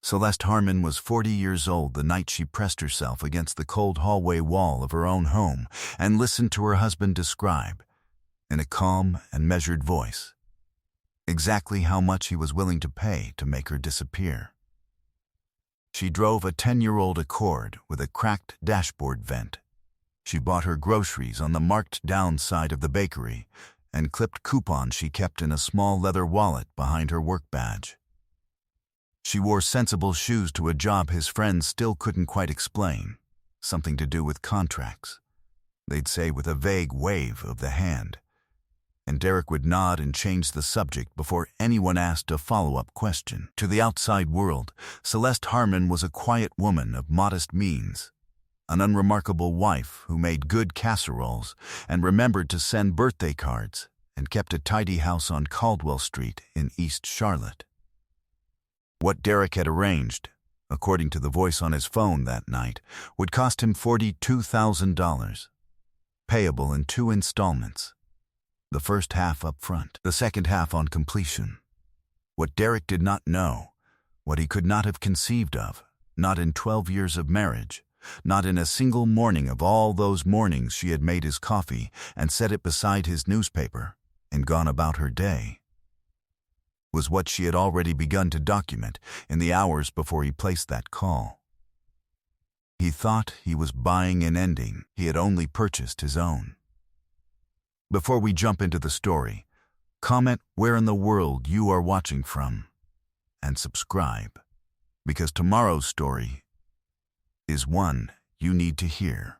Celeste Harmon was 40 years old the night she pressed herself against the cold hallway wall of her own home and listened to her husband describe, in a calm and measured voice, exactly how much he was willing to pay to make her disappear. She drove a 10-year-old Accord with a cracked dashboard vent. She bought her groceries on the marked-down side of the bakery and clipped coupons she kept in a small leather wallet behind her work badge. She wore sensible shoes to a job his friends still couldn't quite explain, something to do with contracts. They'd say with a vague wave of the hand, and Derek would nod and change the subject before anyone asked a follow-up question. To the outside world, Celeste Harmon was a quiet woman of modest means, an unremarkable wife who made good casseroles and remembered to send birthday cards and kept a tidy house on Caldwell Street in East Charlotte. What Derek had arranged, according to the voice on his phone that night, would cost him $42,000, payable in 2 installments. The first half up front, the second half on completion. What Derek did not know, what he could not have conceived of, not in 12 years of marriage, not in a single morning of all those mornings she had made his coffee and set it beside his newspaper and gone about her day, was what she had already begun to document in the hours before he placed that call. He thought he was buying an ending. He had only purchased his own. Before we jump into the story, comment where in the world you are watching from, and subscribe, because tomorrow's story is one you need to hear.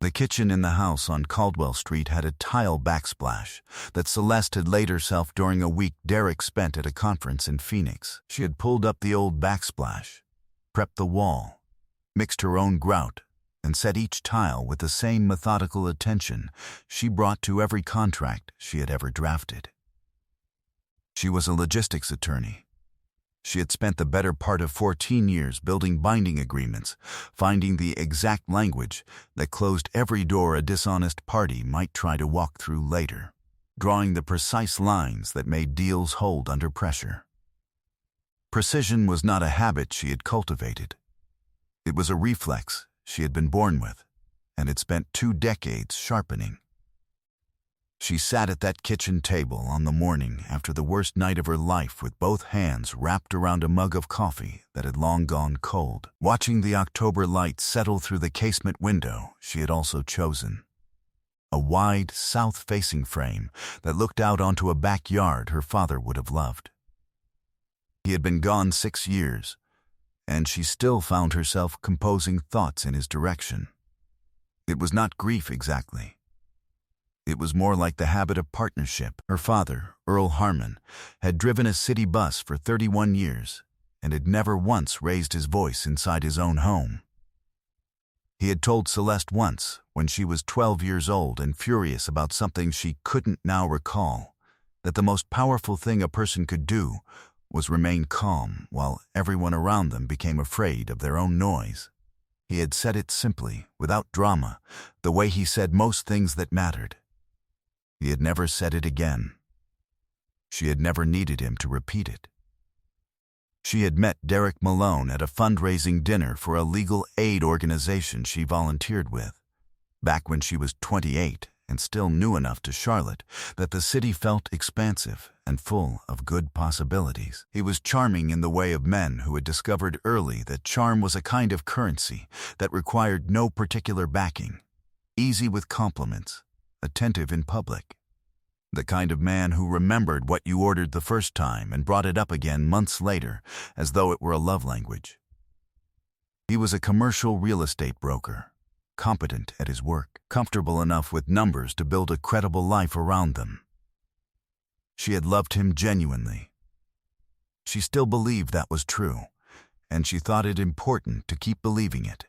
The kitchen in the house on Caldwell Street had a tile backsplash that Celeste had laid herself during a week Derek spent at a conference in Phoenix. She had pulled up the old backsplash, prepped the wall, mixed her own grout, and set each tile with the same methodical attention she brought to every contract she had ever drafted. She was a logistics attorney. She had spent the better part of 14 years building binding agreements, finding the exact language that closed every door a dishonest party might try to walk through later, drawing the precise lines that made deals hold under pressure. Precision was not a habit she had cultivated. It was a reflex she had been born with, and had spent 2 decades sharpening. She sat at that kitchen table on the morning after the worst night of her life with both hands wrapped around a mug of coffee that had long gone cold, watching the October light settle through the casement window she had also chosen. A wide, south-facing frame that looked out onto a backyard her father would have loved. He had been gone 6 years, and she still found herself composing thoughts in his direction. It was not grief exactly. It was more like the habit of partnership. Her father, Earl Harmon, had driven a city bus for 31 years and had never once raised his voice inside his own home. He had told Celeste once, when she was 12 years old and furious about something she couldn't now recall, that the most powerful thing a person could do was remain calm while everyone around them became afraid of their own noise. He had said it simply, without drama, the way he said most things that mattered. He had never said it again. She had never needed him to repeat it. She had met Derek Malone at a fundraising dinner for a legal aid organization she volunteered with, back when she was 28 and still new enough to Charlotte that the city felt expansive and full of good possibilities. He was charming in the way of men who had discovered early that charm was a kind of currency that required no particular backing, easy with compliments, attentive in public. The kind of man who remembered what you ordered the first time and brought it up again months later as though it were a love language. He was a commercial real estate broker, competent at his work, comfortable enough with numbers to build a credible life around them. She had loved him genuinely. She still believed that was true, and she thought it important to keep believing it,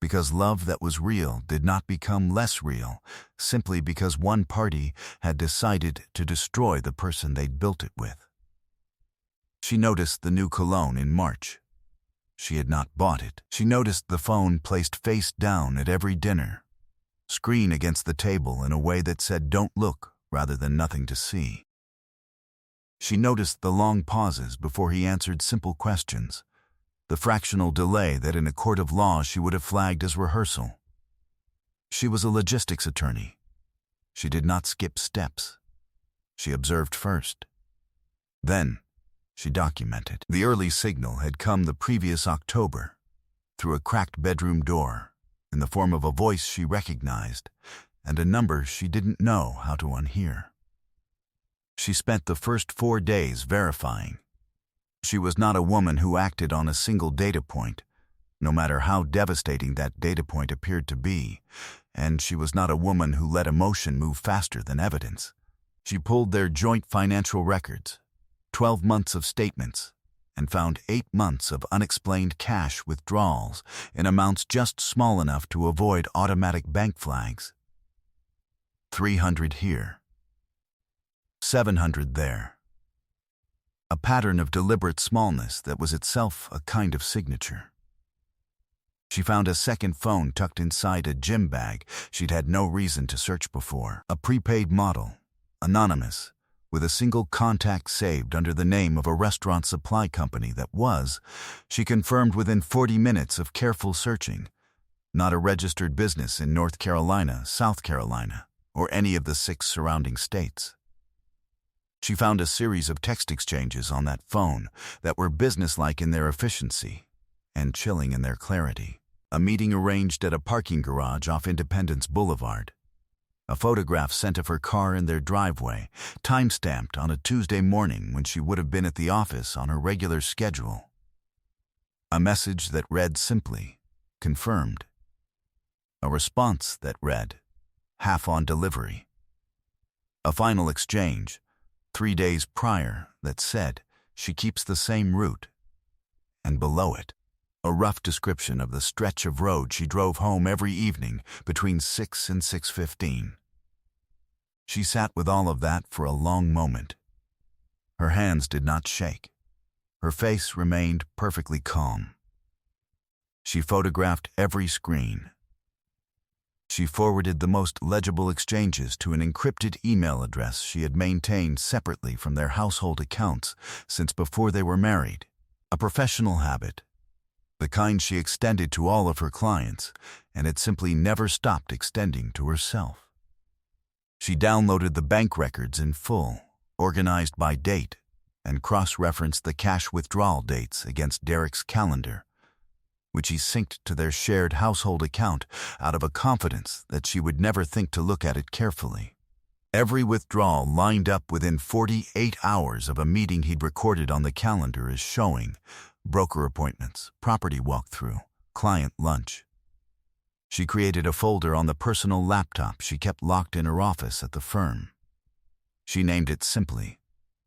because love that was real did not become less real simply because one party had decided to destroy the person they'd built it with. She noticed the new cologne in March. She had not bought it. She noticed the phone placed face down at every dinner, screen against the table in a way that said "don't look" rather than "nothing to see." She noticed the long pauses before he answered simple questions, the fractional delay that in a court of law she would have flagged as rehearsal. She was a logistics attorney. She did not skip steps. She observed first. Then, she documented. The early signal had come the previous October, through a cracked bedroom door, in the form of a voice she recognized, and a number she didn't know how to unhear. She spent the first 4 days verifying. She was not a woman who acted on a single data point, no matter how devastating that data point appeared to be, and she was not a woman who let emotion move faster than evidence. She pulled their joint financial records, 12 months of statements, and found 8 months of unexplained cash withdrawals in amounts just small enough to avoid automatic bank flags. 300 here, 700 there. A pattern of deliberate smallness that was itself a kind of signature. She found a second phone tucked inside a gym bag she'd had no reason to search before. A prepaid model, anonymous, with a single contact saved under the name of a restaurant supply company that was, she confirmed within 40 minutes of careful searching, not a registered business in North Carolina, South Carolina, or any of the 6 surrounding states. She found a series of text exchanges on that phone that were businesslike in their efficiency and chilling in their clarity. A meeting arranged at a parking garage off Independence Boulevard. A photograph sent of her car in their driveway, time-stamped on a Tuesday morning when she would have been at the office on her regular schedule. A message that read simply, confirmed. A response that read, half on delivery. A final exchange, 3 days prior, that said, she keeps the same route. And below it, a rough description of the stretch of road she drove home every evening between 6 and 6:15. She sat with all of that for a long moment. Her hands did not shake. Her face remained perfectly calm. She photographed every screen. She forwarded the most legible exchanges to an encrypted email address she had maintained separately from their household accounts since before they were married, a professional habit, the kind she extended to all of her clients, and had simply never stopped extending to herself. She downloaded the bank records in full, organized by date, and cross-referenced the cash withdrawal dates against Derek's calendar, which he synced to their shared household account out of a confidence that she would never think to look at it carefully. Every withdrawal lined up within 48 hours of a meeting he'd recorded on the calendar as showing, broker appointments, property walkthrough, client lunch. She created a folder on the personal laptop she kept locked in her office at the firm. She named it simply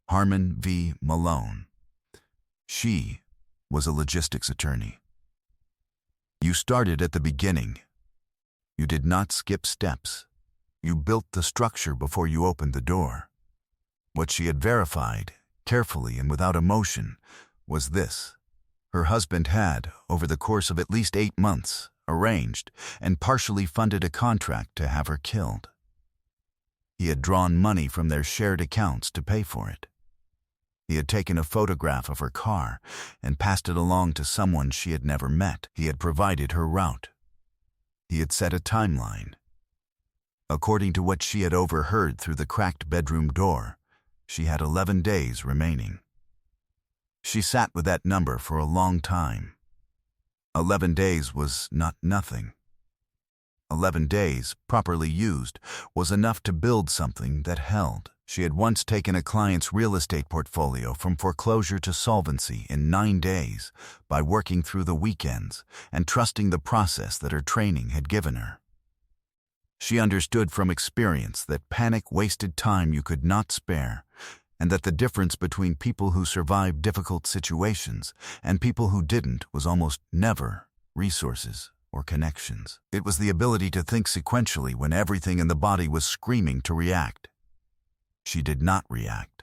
Harmon V. Malone. She was a logistics attorney. You started at the beginning. You did not skip steps. You built the structure before you opened the door. What she had verified, carefully and without emotion, was this. Her husband had, over the course of at least 8 months, arranged and partially funded a contract to have her killed. He had drawn money from their shared accounts to pay for it. He had taken a photograph of her car and passed it along to someone she had never met. He had provided her route. He had set a timeline. According to what she had overheard through the cracked bedroom door, she had 11 days remaining. She sat with that number for a long time. 11 days was not nothing. 11 days, properly used, was enough to build something that held. She had once taken a client's real estate portfolio from foreclosure to solvency in 9 days by working through the weekends and trusting the process that her training had given her. She understood from experience that panic wasted time you could not spare, and that the difference between people who survived difficult situations and people who didn't was almost never resources or connections. It was the ability to think sequentially when everything in the body was screaming to react. She did not react.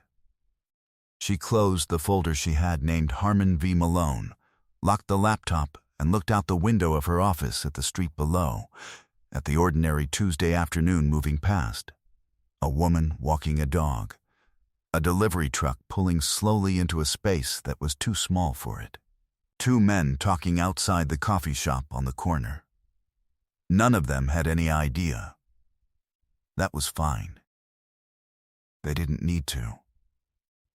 She closed the folder she had named Harmon V. Malone, locked the laptop, and looked out the window of her office at the street below, at the ordinary Tuesday afternoon moving past. A woman walking a dog. A delivery truck pulling slowly into a space that was too small for it. Two men talking outside the coffee shop on the corner. None of them had any idea. That was fine. They didn't need to.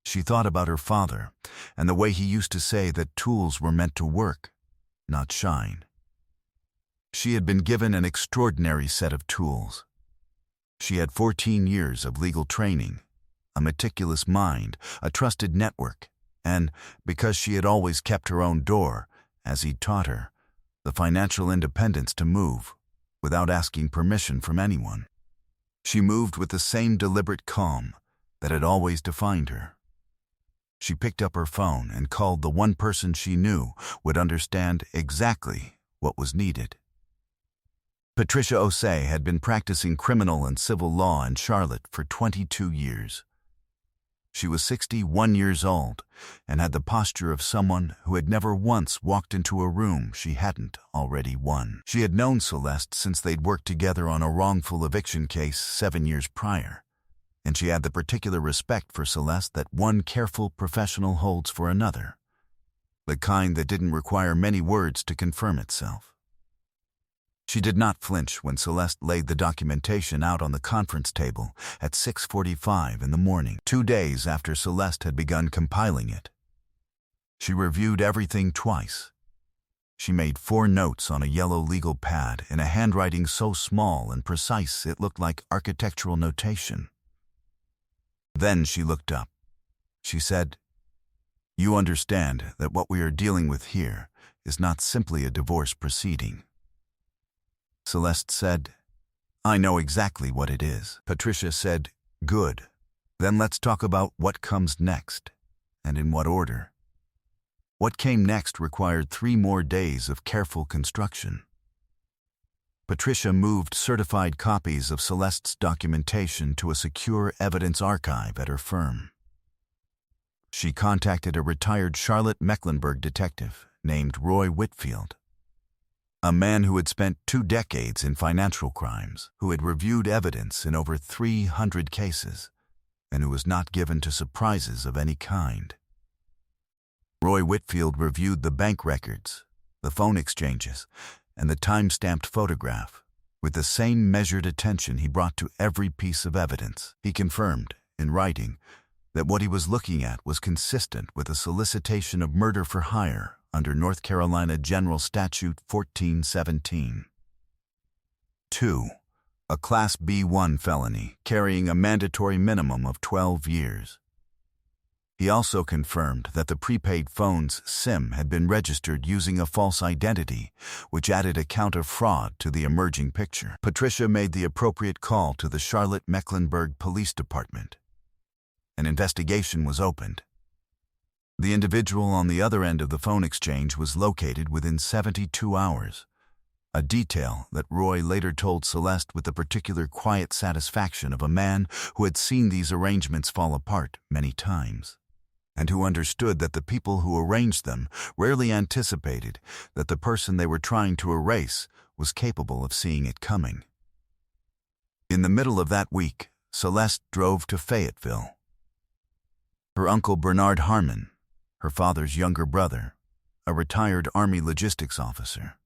She thought about her father and the way he used to say that tools were meant to work, not shine. She had been given an extraordinary set of tools. She had 14 years of legal training, a meticulous mind, a trusted network, and, because she had always kept her own door, as he'd taught her, the financial independence to move, without asking permission from anyone. She moved with the same deliberate calm that had always defined her. She picked up her phone and called the one person she knew would understand exactly what was needed. Patricia Osei had been practicing criminal and civil law in Charlotte for 22 years. She was 61 years old and had the posture of someone who had never once walked into a room she hadn't already won. She had known Celeste since they'd worked together on a wrongful eviction case 7 years prior, and she had the particular respect for Celeste that one careful professional holds for another, the kind that didn't require many words to confirm itself. She did not flinch when Celeste laid the documentation out on the conference table at 6:45 in the morning, 2 days after Celeste had begun compiling it. She reviewed everything twice. She made 4 notes on a yellow legal pad in a handwriting so small and precise it looked like architectural notation. Then she looked up. She said, "You understand that what we are dealing with here is not simply a divorce proceeding." Celeste said, "I know exactly what it is." Patricia said, "Good. Then let's talk about what comes next, and in what order." What came next required 3 more days of careful construction. Patricia moved certified copies of Celeste's documentation to a secure evidence archive at her firm. She contacted a retired Charlotte Mecklenburg detective named Roy Whitfield, a man who had spent 2 decades in financial crimes, who had reviewed evidence in over 300 cases, and who was not given to surprises of any kind. Roy Whitfield reviewed the bank records, the phone exchanges, and the time-stamped photograph with the same measured attention he brought to every piece of evidence. He confirmed, in writing, that what he was looking at was consistent with a solicitation of murder for hire under North Carolina General Statute 1417. 2. A Class B1 felony carrying a mandatory minimum of 12 years. He also confirmed that the prepaid phone's SIM had been registered using a false identity, which added a count of fraud to the emerging picture. Patricia made the appropriate call to the Charlotte Mecklenburg Police Department. An investigation was opened. The individual on the other end of the phone exchange was located within 72 hours, a detail that Roy later told Celeste with the particular quiet satisfaction of a man who had seen these arrangements fall apart many times, and who understood that the people who arranged them rarely anticipated that the person they were trying to erase was capable of seeing it coming. In the middle of that week, Celeste drove to Fayetteville. Her uncle Bernard Harmon, her father's younger brother, a retired Army logistics officer,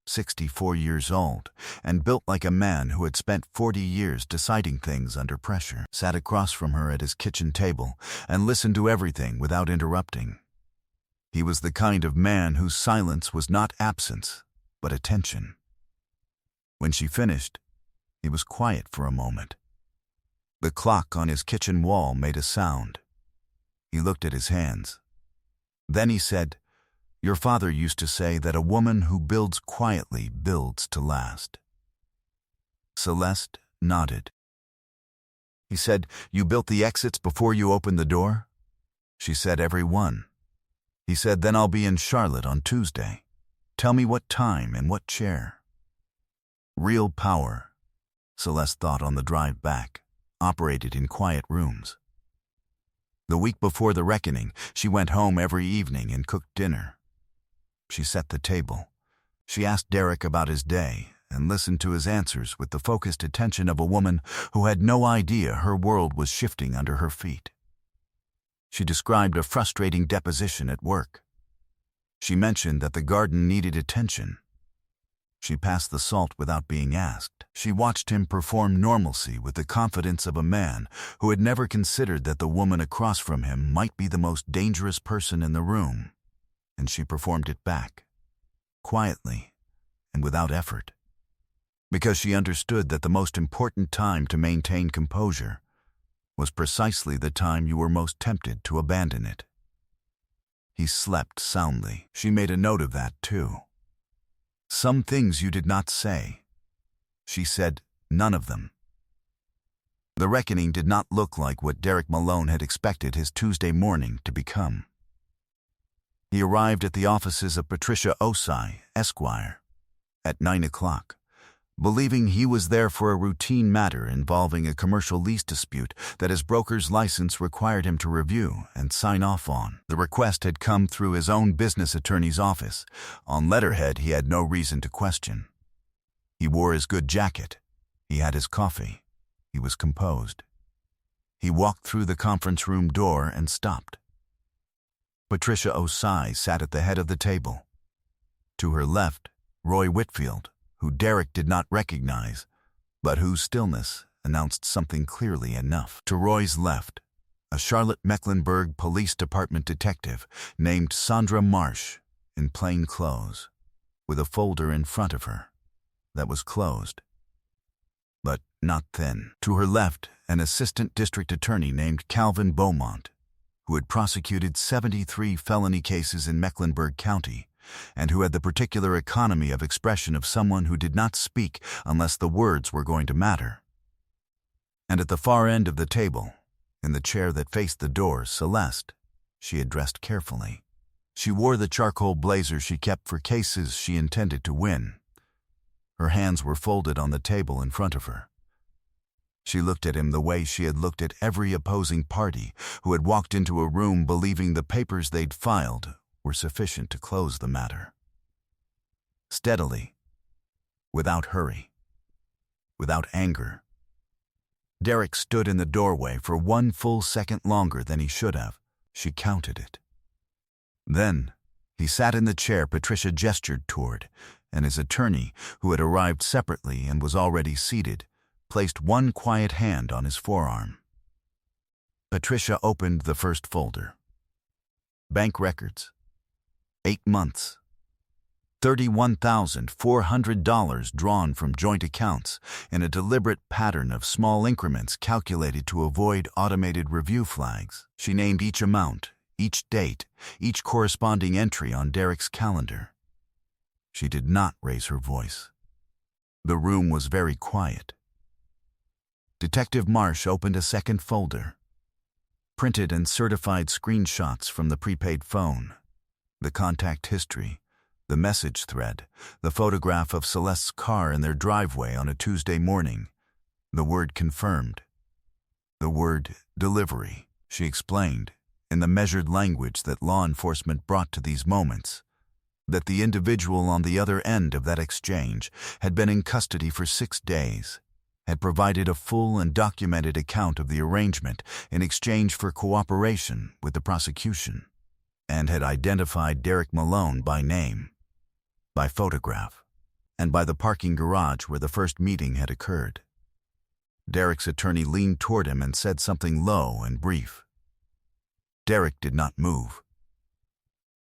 64 years old, and built like a man who had spent 40 years deciding things under pressure, sat across from her at his kitchen table and listened to everything without interrupting. He was the kind of man whose silence was not absence, but attention. When she finished, he was quiet for a moment. The clock on his kitchen wall made a sound. He looked at his hands. Then he said, "Your father used to say that a woman who builds quietly builds to last." Celeste nodded. He said, "You built the exits before you opened the door?" She said, "Every one." He said, "Then I'll be in Charlotte on Tuesday. Tell me what time and what chair." Real power, Celeste thought on the drive back, operated in quiet rooms. The week before the reckoning, she went home every evening and cooked dinner. She set the table. She asked Derek about his day and listened to his answers with the focused attention of a woman who had no idea her world was shifting under her feet. She described a frustrating deposition at work. She mentioned that the garden needed attention. She passed the salt without being asked. She watched him perform normalcy with the confidence of a man who had never considered that the woman across from him might be the most dangerous person in the room. And she performed it back, quietly and without effort, because she understood that the most important time to maintain composure was precisely the time you were most tempted to abandon it. He slept soundly. She made a note of that, too. Some things you did not say. She said none of them. The reckoning did not look like what Derek Malone had expected his Tuesday morning to become. He arrived at the offices of Patricia Osai, Esquire, at 9 o'clock, believing he was there for a routine matter involving a commercial lease dispute that his broker's license required him to review and sign off on. The request had come through his own business attorney's office. On letterhead, he had no reason to question. He wore his good jacket. He had his coffee. He was composed. He walked through the conference room door and stopped. Patricia Osai sat at the head of the table. To her left, Roy Whitfield, who Derek did not recognize, but whose stillness announced something clearly enough. To Roy's left, a Charlotte Mecklenburg Police Department detective named Sandra Marsh, in plain clothes, with a folder in front of her that was closed, but not thin. To her left, an assistant district attorney named Calvin Beaumont, who had prosecuted 73 felony cases in Mecklenburg County, and who had the particular economy of expression of someone who did not speak unless the words were going to matter. And at the far end of the table, in the chair that faced the door, Celeste. She had dressed carefully. She wore the charcoal blazer she kept for cases she intended to win. Her hands were folded on the table in front of her. She looked at him the way she had looked at every opposing party who had walked into a room believing the papers they'd filed were sufficient to close the matter. Steadily, without hurry, without anger. Derek stood in the doorway for 1 full second longer than he should have. She counted it. Then, he sat in the chair Patricia gestured toward, and his attorney, who had arrived separately and was already seated, placed one quiet hand on his forearm. Patricia opened the first folder. Bank records. 8 months. $31,400 drawn from joint accounts in a deliberate pattern of small increments calculated to avoid automated review flags. She named each amount, each date, each corresponding entry on Derek's calendar. She did not raise her voice. The room was very quiet. Detective Marsh opened a second folder. Printed and certified screenshots from the prepaid phone, the contact history, the message thread, the photograph of Celeste's car in their driveway on a Tuesday morning, the word confirmed, the word delivery. She explained, in the measured language that law enforcement brought to these moments, that the individual on the other end of that exchange had been in custody for 6 days, had provided a full and documented account of the arrangement in exchange for cooperation with the prosecution, and had identified Derek Malone by name, by photograph, and by the parking garage where the first meeting had occurred. Derek's attorney leaned toward him and said something low and brief. Derek did not move.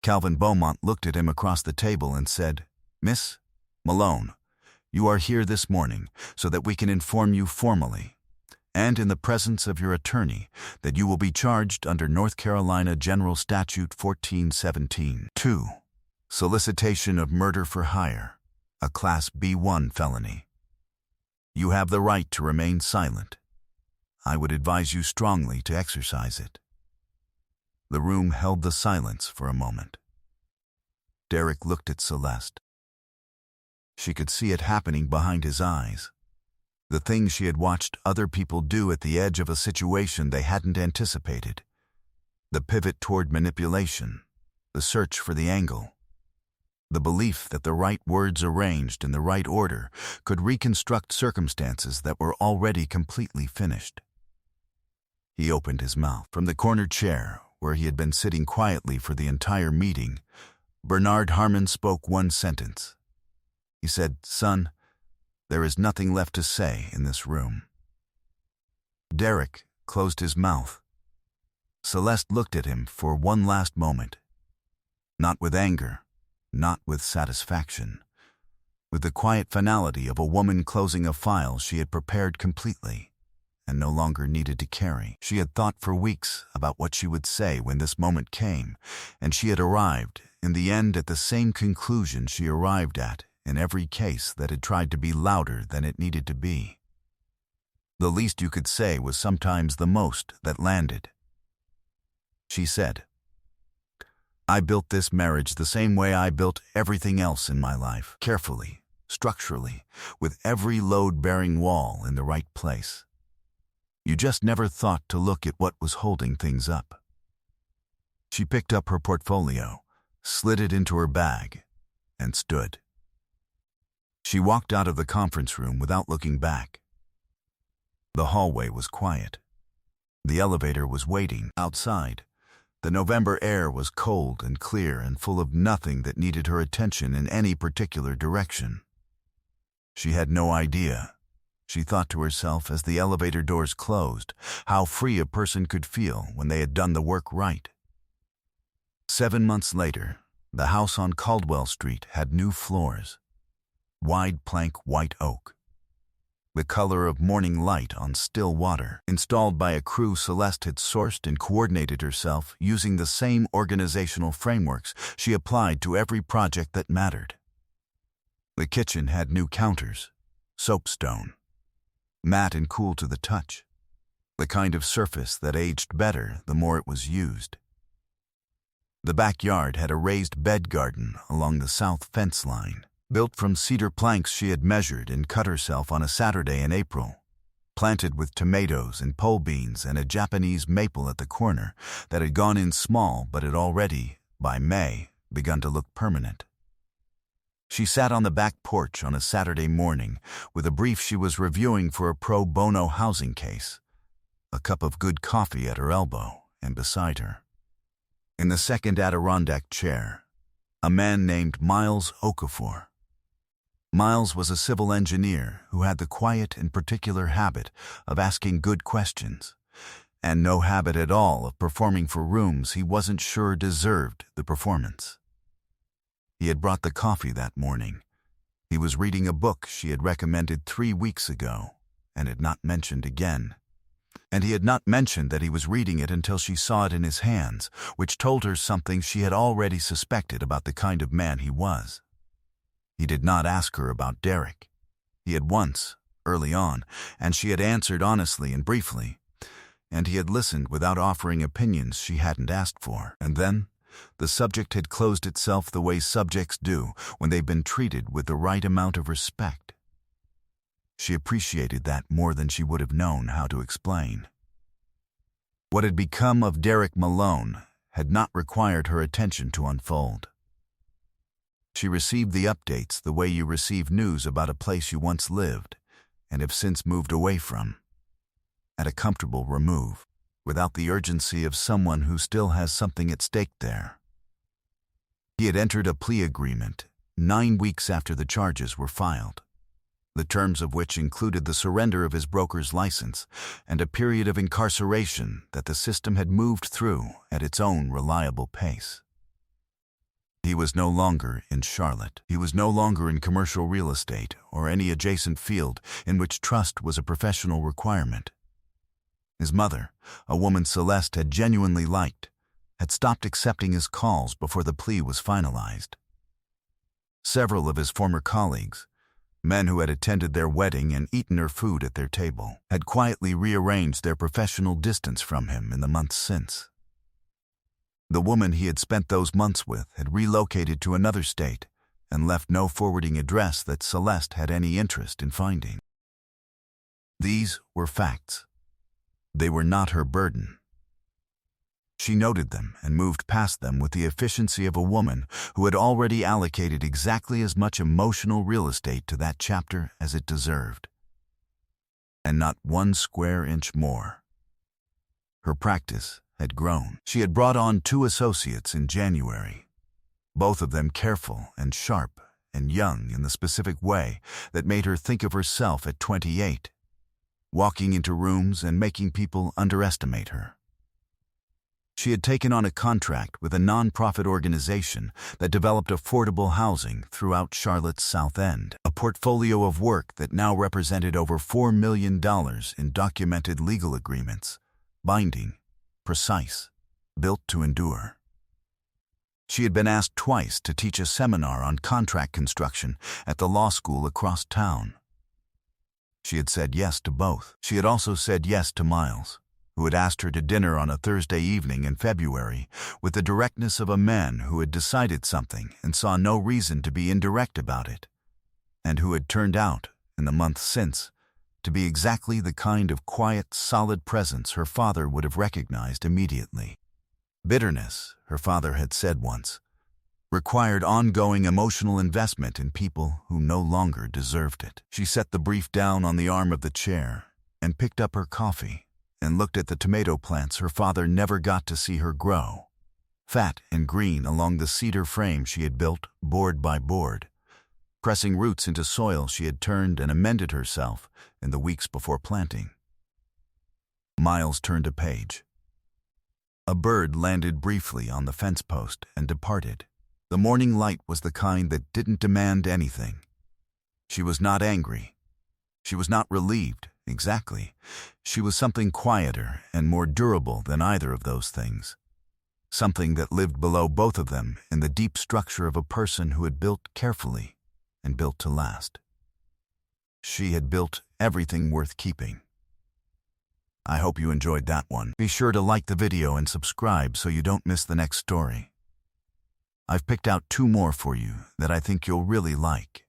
Calvin Beaumont looked at him across the table and said, "Miss Malone, you are here this morning so that we can inform you formally, and in the presence of your attorney, that you will be charged under North Carolina General Statute 1417. 2. Solicitation of murder for hire, a Class B1 felony. You have the right to remain silent. I would advise you strongly to exercise it." The room held the silence for a moment. Derek looked at Celeste. She could see it happening behind his eyes. The things she had watched other people do at the edge of a situation they hadn't anticipated. The pivot toward manipulation, the search for the angle. The belief that the right words arranged in the right order could reconstruct circumstances that were already completely finished. He opened his mouth. From the corner chair, where he had been sitting quietly for the entire meeting, Bernard Harmon spoke one sentence. He said, "Son, there is nothing left to say in this room." Derek closed his mouth. Celeste looked at him for one last moment. Not with anger, not with satisfaction, with the quiet finality of a woman closing a file she had prepared completely and no longer needed to carry. She had thought for weeks about what she would say when this moment came, and she had arrived, in the end, at the same conclusion she arrived at in every case that had tried to be louder than it needed to be. The least you could say was sometimes the most that landed. She said, "I built this marriage the same way I built everything else in my life, carefully, structurally, with every load-bearing wall in the right place. You just never thought to look at what was holding things up." She picked up her portfolio, slid it into her bag, and stood. She walked out of the conference room without looking back. The hallway was quiet. The elevator was waiting outside. The November air was cold and clear and full of nothing that needed her attention in any particular direction. She had no idea, she thought to herself as the elevator doors closed, how free a person could feel when they had done the work right. 7 months later, the house on Caldwell Street had new floors. Wide plank white oak, the color of morning light on still water, installed by a crew Celeste had sourced and coordinated herself using the same organizational frameworks she applied to every project that mattered. The kitchen had new counters, soapstone, matte and cool to the touch, the kind of surface that aged better the more it was used. The backyard had a raised bed garden along the south fence line, built from cedar planks she had measured and cut herself on a Saturday in April, planted with tomatoes and pole beans and a Japanese maple at the corner that had gone in small but had already, by May, begun to look permanent. She sat on the back porch on a Saturday morning with a brief she was reviewing for a pro bono housing case, a cup of good coffee at her elbow and beside her. In the second Adirondack chair, a man named Miles Okafor. Miles was a civil engineer who had the quiet and particular habit of asking good questions, and no habit at all of performing for rooms he wasn't sure deserved the performance. He had brought the coffee that morning. He was reading a book she had recommended 3 weeks ago, and had not mentioned again. And he had not mentioned that he was reading it until she saw it in his hands, which told her something she had already suspected about the kind of man he was. He did not ask her about Derek. He had once, early on, and she had answered honestly and briefly, and he had listened without offering opinions she hadn't asked for. And then, the subject had closed itself the way subjects do when they've been treated with the right amount of respect. She appreciated that more than she would have known how to explain. What had become of Derek Malone had not required her attention to unfold. She received the updates the way you receive news about a place you once lived and have since moved away from, at a comfortable remove, without the urgency of someone who still has something at stake there. He had entered a plea agreement 9 weeks after the charges were filed, the terms of which included the surrender of his broker's license and a period of incarceration that the system had moved through at its own reliable pace. He was no longer in Charlotte. He was no longer in commercial real estate or any adjacent field in which trust was a professional requirement. His mother, a woman Celeste had genuinely liked, had stopped accepting his calls before the plea was finalized. Several of his former colleagues, men who had attended their wedding and eaten her food at their table, had quietly rearranged their professional distance from him in the months since. The woman he had spent those months with had relocated to another state and left no forwarding address that Celeste had any interest in finding. These were facts. They were not her burden. She noted them and moved past them with the efficiency of a woman who had already allocated exactly as much emotional real estate to that chapter as it deserved, and not 1 square inch more. Her practice had grown. She had brought on 2 associates in January, both of them careful and sharp and young in the specific way that made her think of herself at 28, walking into rooms and making people underestimate her. She had taken on a contract with a non-profit organization that developed affordable housing throughout Charlotte's South End, a portfolio of work that now represented over $4 million in documented legal agreements, binding, precise, built to endure. She had been asked twice to teach a seminar on contract construction at the law school across town. She had said yes to both. She had also said yes to Miles, who had asked her to dinner on a Thursday evening in February with the directness of a man who had decided something and saw no reason to be indirect about it, and who had turned out, in the months since, to be exactly the kind of quiet, solid presence her father would have recognized immediately. Bitterness, her father had said once, required ongoing emotional investment in people who no longer deserved it. She set the brief down on the arm of the chair and picked up her coffee and looked at the tomato plants her father never got to see her grow, fat and green along the cedar frame she had built board by board, pressing roots into soil she had turned and amended herself in the weeks before planting. Miles turned a page. A bird landed briefly on the fence post and departed. The morning light was the kind that didn't demand anything. She was not angry. She was not relieved, exactly. She was something quieter and more durable than either of those things. Something that lived below both of them in the deep structure of a person who had built carefully and built to last. She had built everything worth keeping. I hope you enjoyed that one. Be sure to like the video and subscribe so you don't miss the next story. I've picked out 2 more for you that I think you'll really like.